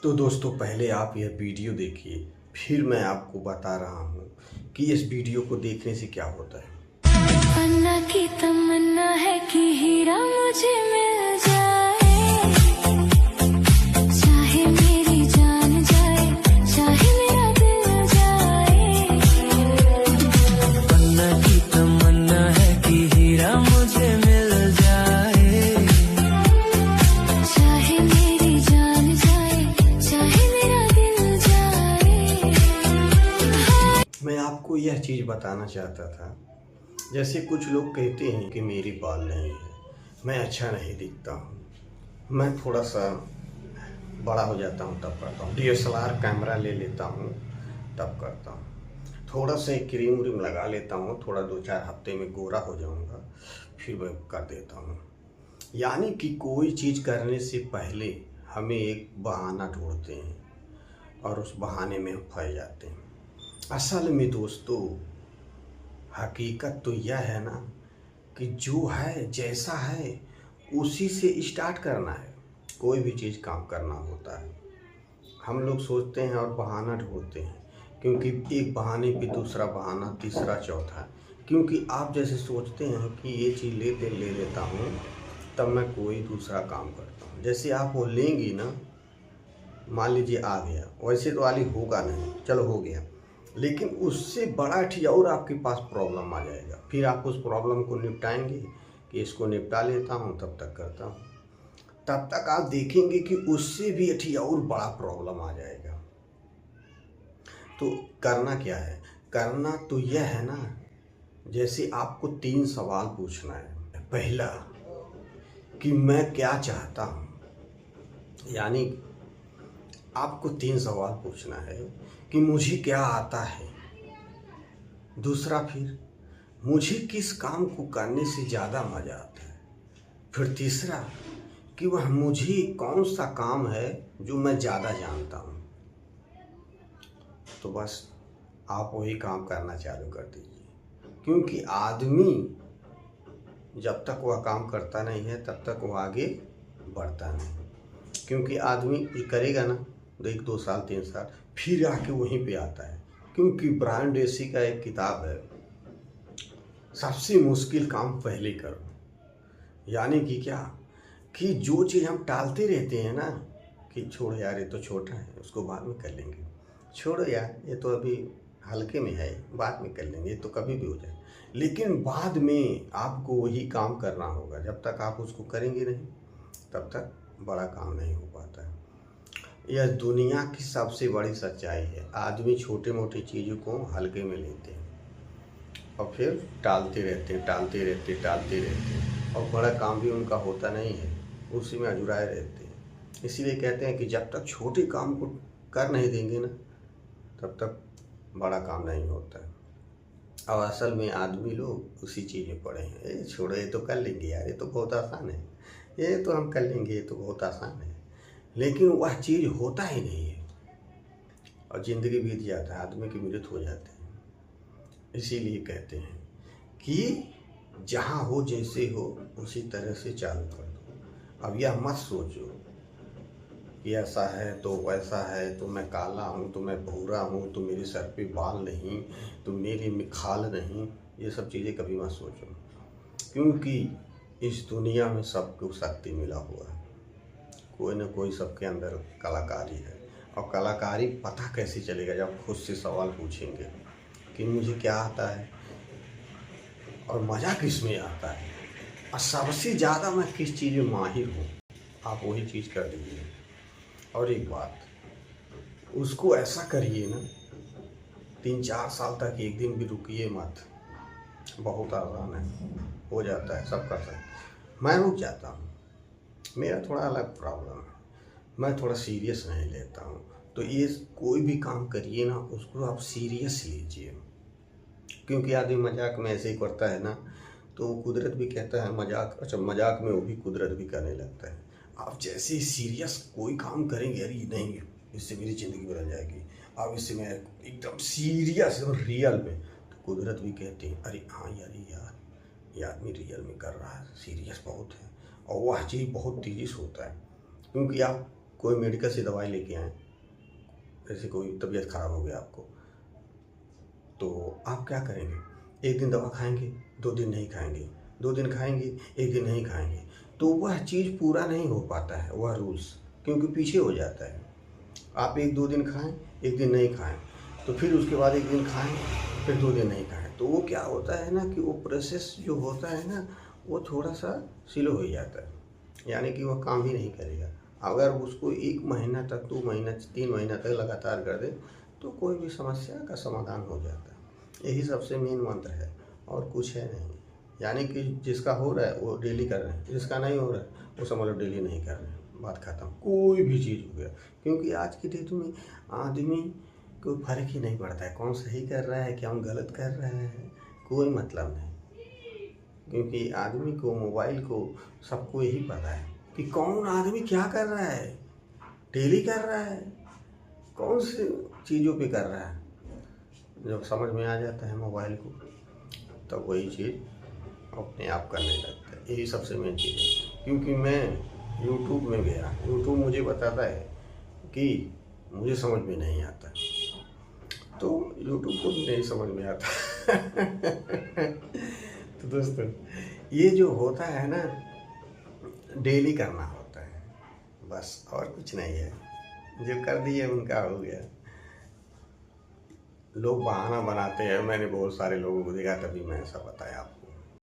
तो दोस्तों पहले आप यह वीडियो देखिए, फिर मैं आपको बता रहा हूँ कि इस वीडियो को देखने से क्या होता है। अन्ना की तमन्ना है कि हीरा मुझे मिल जाए, चाहे मेरी जान जाए, चाहे मेरा दिल जाए। अन्ना की तमन्ना है कि हीरा मुझे मिल जाए, चाहे मेरी जान जाए, चाहे मेरा दिल जाए। मैं आपको यह चीज़ बताना चाहता था, जैसे कुछ लोग कहते हैं कि मेरी बाल नहीं है, मैं अच्छा नहीं दिखता हूँ, मैं थोड़ा सा बड़ा हो जाता हूँ तब करता हूँ, DSLR कैमरा ले लेता हूँ तब करता हूँ, थोड़ा सा क्रीम व्रीम लगा लेता हूँ, थोड़ा 2-4 हफ्ते में गोरा हो जाऊँगा, फिर मैं कर देता हूँ। यानी कि कोई चीज़ करने से पहले हमें एक बहाना ढूंढते हैं और उस बहाने में हम फंस जाते हैं। असल में दोस्तों हकीकत तो यह है ना कि जो है जैसा है उसी से स्टार्ट करना है। कोई भी चीज़ काम करना होता है, हम लोग सोचते हैं और बहाना ढूंढते हैं, क्योंकि एक बहाने पे दूसरा बहाना, तीसरा, चौथा। क्योंकि आप जैसे सोचते हैं कि ये चीज़ ले लेता हूँ तब मैं कोई दूसरा काम करता हूँ। जैसे आप वो लेंगी ना, मान लीजिए आ गया, वैसे तो वाली होगा नहीं, चलो हो गया, लेकिन उससे बड़ा ठीक और आपके पास प्रॉब्लम आ जाएगा। फिर आप उस प्रॉब्लम को निपटाएंगे कि इसको निपटा लेता हूँ तब तक करता हूँ, तब तक आप देखेंगे कि उससे भी ठीक और बड़ा प्रॉब्लम आ जाएगा। तो करना क्या है? करना तो यह है ना, जैसे आपको 3 सवाल पूछना है। पहला कि मैं क्या चाहता हूँ, यानी आपको 3 सवाल पूछना है कि मुझे क्या आता है। दूसरा, फिर मुझे किस काम को करने से ज़्यादा मज़ा आता है। फिर तीसरा कि वह मुझे कौन सा काम है जो मैं ज़्यादा जानता हूँ। तो बस आप वही काम करना चालू कर दीजिए, क्योंकि आदमी जब तक वह काम करता नहीं है तब तक वह आगे बढ़ता नहीं। क्योंकि आदमी कुछ करेगा ना 1-2 साल 3 साल, फिर आके वहीं पे आता है। क्योंकि ब्रायन ट्रेसी का एक किताब है, सबसे मुश्किल काम पहले करो। यानी कि क्या कि जो चीज़ हम टालते रहते हैं ना, कि छोड़ यार ये तो छोटा है, उसको बाद में कर लेंगे, छोड़ो यार ये तो अभी हल्के में है, बाद में कर लेंगे, ये तो कभी भी हो जाए। लेकिन बाद में आपको वही काम करना होगा। जब तक आप उसको करेंगे नहीं तब तक बड़ा काम नहीं हो पाता है। यह दुनिया की सबसे बड़ी सच्चाई है। आदमी छोटे मोटी चीज़ों को हल्के में लेते हैं और फिर टालते रहते हैं और बड़ा काम भी उनका होता नहीं है, उसी में अजुराए रहते हैं। इसीलिए कहते हैं कि जब तक छोटे काम को कर नहीं देंगे ना तब तक बड़ा काम नहीं होता है। और असल में आदमी लोग उसी चीज़ में पड़े हैं, ये छोड़ो ये तो कर लेंगे यार, ये तो बहुत आसान है, ये तो हम कर लेंगे, ये तो बहुत आसान है। लेकिन वह चीज़ होता ही नहीं है और ज़िंदगी बीत जाता है, आदमी की मृत्यु हो जाती है। इसीलिए कहते हैं कि जहाँ हो जैसे हो उसी तरह से चालू कर दो। अब यह मत सोचो कि ऐसा है तो वैसा है, तो मैं काला हूँ, तो मैं भूरा हूँ, तो मेरे सर पे बाल नहीं, तो मेरे में खाल नहीं। ये सब चीज़ें कभी मत सोचो, क्योंकि इस दुनिया में सबको शक्ति मिला हुआ है। कोई ना कोई सबके अंदर कलाकारी है, और कलाकारी पता कैसे चलेगा जब खुद से सवाल पूछेंगे कि मुझे क्या आता है और मज़ा किस में आता है और सबसे ज़्यादा मैं किस चीज़ में माहिर हूँ। आप वही चीज़ कर दीजिए। और एक बात, उसको ऐसा करिए ना 3-4 साल तक, एक दिन भी रुकिए मत। बहुत आसान है, हो जाता है, सब कर सकते हैं। मैं रुक जाता हूँ, मेरा थोड़ा अलग प्रॉब्लम है, मैं थोड़ा सीरियस नहीं लेता हूँ। तो ये कोई भी काम करिए ना उसको आप सीरियस लीजिए, क्योंकि आदमी मजाक में ऐसे ही करता है ना, तो कुदरत भी कहता है मजाक, अच्छा मजाक में वो भी कुदरत भी करने लगता है। आप जैसे सीरियस कोई काम करेंगे, अरे नहीं इससे मेरी ज़िंदगी बदल जाएगी, अब इससे मैं एकदम सीरियस एकदम रियल में, तो कुदरत भी कहती है अरे हाँ यार ये आदमी रियल में कर रहा है, सीरियस बहुत है। और वह चीज़ बहुत तेज़ी से होता है, क्योंकि आप कोई मेडिकल से दवाई लेके आए, जैसे कोई तबीयत खराब हो गया आपको, तो आप क्या करेंगे? एक दिन दवा खाएंगे, 2 दिन नहीं खाएंगे, 2 दिन खाएंगे, 1 दिन नहीं खाएंगे, तो वह चीज़ पूरा नहीं हो पाता है, वह रूल्स, क्योंकि पीछे हो जाता है। आप 1-2 दिन खाएं, 1 दिन नहीं खाएं, तो फिर उसके बाद 1 दिन खाएं, फिर 2 दिन नहीं खाएं, तो वो क्या होता है ना कि वो प्रोसेस जो होता है ना, वो थोड़ा सा स्लो हो जाता है, यानी कि वह काम ही नहीं करेगा। अगर उसको 1 महीना तक, 2 महीना, 3 महीना तक लगातार कर दे, तो कोई भी समस्या का समाधान हो जाता है। यही सबसे मेन मंत्र है, और कुछ है नहीं। यानी कि जिसका हो रहा है वो डेली कर रहे हैं, जिसका नहीं हो रहा है वो समझ लो डेली नहीं कर रहे हैं, बात खत्म। कोई भी चीज़ हो गया, क्योंकि आज की डेट में आदमी को फर्क ही नहीं पड़ता है कौन सही कर रहा है, कौन गलत कर रहा है, कोई मतलब नहीं। क्योंकि आदमी को, मोबाइल को, सबको यही पता है कि कौन आदमी क्या कर रहा है, डेली कर रहा है, कौन सी चीज़ों पे कर रहा है। जब समझ में आ जाता है मोबाइल को, तब वही चीज़ अपने आप करने लगता है। यही सबसे मेन चीज़ है। क्योंकि मैं यूट्यूब में गया, यूट्यूब मुझे बताता है कि मुझे समझ में नहीं आता, तो यूट्यूब को भी नहीं समझ में आता। तो दोस्तों, ये जो होता है ना, डेली करना होता है, बस, और कुछ नहीं है। जो कर दिए उनका हो गया। लोग बहाना बनाते हैं, मैंने बहुत सारे लोगों को देखा, तभी मैं ऐसा बताया आपको।